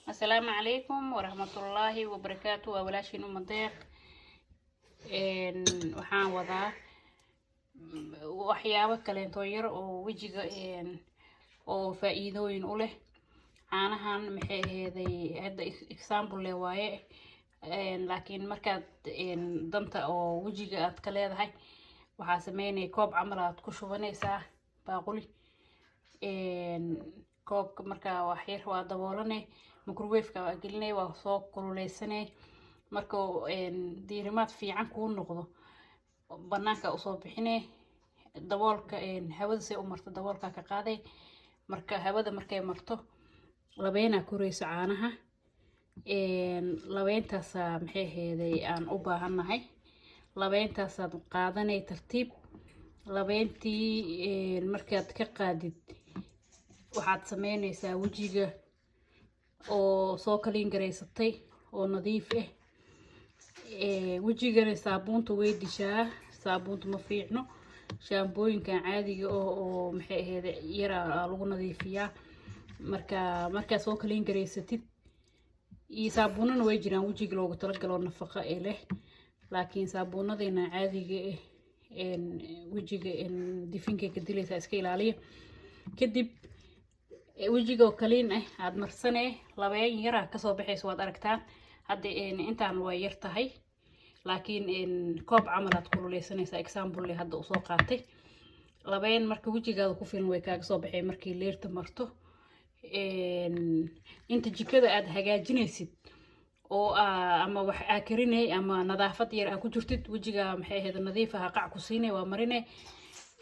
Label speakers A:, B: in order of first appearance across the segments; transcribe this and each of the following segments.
A: السلام عليكم ورحمة الله وبركاته. وولاشي نمضيق waxaan wadaa waxyaabo kale yar oo wajiga oo faa'iidooyin u leh. caanahan maxay aheeday hadda example le waaye laakiin markaad danta oo wajiga aad ka leedahay waxaa sameynay koob camal aad ku shubanaysaa baaquli koobka markaa wax yar waa daboolanay microwave-ka waa gelinay waa soo kululeysanay marka diirimaad fiican ku noqdo banaanka u soo bixinay daboolka hawada si u marto daboolka ka qaaday marka hawada markay marto labeena kureyso caanaha labeentaas maxay aheeday aan u baahanahay labeentaas aad qaadanay tartiib labeentii markaad ka qaadid waxaad sameynaysaa wajiga oo soo kaliin gareysatay oo nadiif ah wajigana saabuunta way dishaa saabuunta ma fiicno shaambooyinkan caadiga oo maxay ahayd yara lagu nadiifiyaa marka soo kaliin gareysatid iyo saabuunana way jiraan wajiga loogu talagalo nafaqo leh laakiin saabuunadeena caadiga wajiga difinka ka dilaysa iska ilaaliyo kadib wajiga kaliin aad marsanay labeen yara ka soo baxayso waad aragtaan hadda intaan way yar tahay laakiin koob camal aad kululeysanaysaa example le hadda u soo qaatay labeen marka wajigaada ku filan way kaaga soo baxay markii leerta marto inta jikada aad hagaajinaysid oo ama wax aad karinay ama nadaafad yar aad ku jirtid wajiga maxay ahayd nadiif ah qac ku siinay waa marinay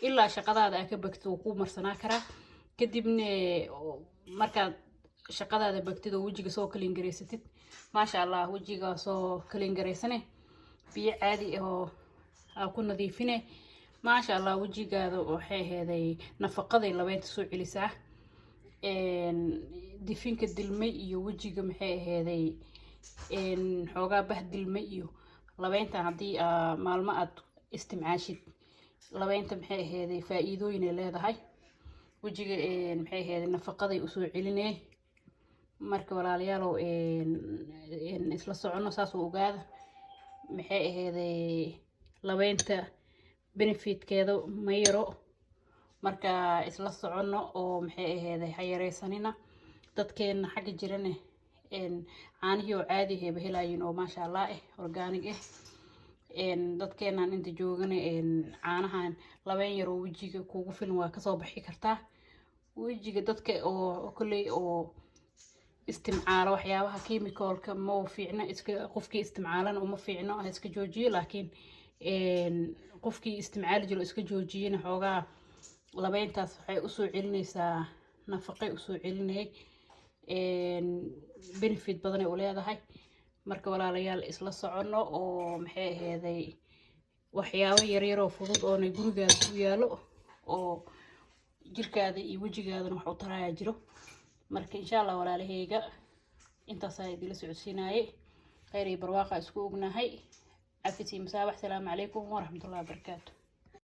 A: ilaa shaqadaada aad ka bagto ku marsanaa karaa kadibna markaad shaqadaada bagtid oo wajiga soo kaliin gareysatid maasha Allah wajiga soo kaliin gareysanay biyo caadi oo ku nadiifinay maasha Allah wajigaada waxay aheeday nafaqaday labeenta soo celisaa difinka dilmay iyo wajiga maxay aheeday xoogaa bahdilmay iyo labeenta hadii maalmo aad isticmaashid labeenta maxay aheeday faa'iidooyin ay leedahay wajiga maxay aheeday nafaqaday u soo celinay marka walaalayaal isla socono saas oo ogaada maxay aheeday labeenta benefitkeeda ma yaro marka isla socono oo maxay aheeday hayareysanina dadkeena xagga jirane caanihi oo caadi ah helaayeen oo maasha Allah organic dadkeena inta joogana caanahan labeen yar oo wajiga kugu filan waa ka soo bixi kartaa wajiga dadka oo kulay oo isticmaalo waxyaabaha chemicalka ma fiicna iska qofkii isticmaalana uma fiicno iska joojiyo laakiin qofkii isticmaal jiro iska joojiyana xoogaa labeentaas waxay u soo celinaysaa nafaqo u soo celinay benefit badan ay u leedahay marka walaalayaal isla socono oo maxay aheeday waxyaabo yar yar oo fudud oo gurigaada ku yaalo oo jirkaada iyo wajigaadana wax u taraya jiro marka insha Allah walaalahayga intaas ay idila socodsiinayay khayr iyo barwaaqo isku ognahay afisi masaabax salaamu calaykum wa rahmatullahi wa barakaatuh.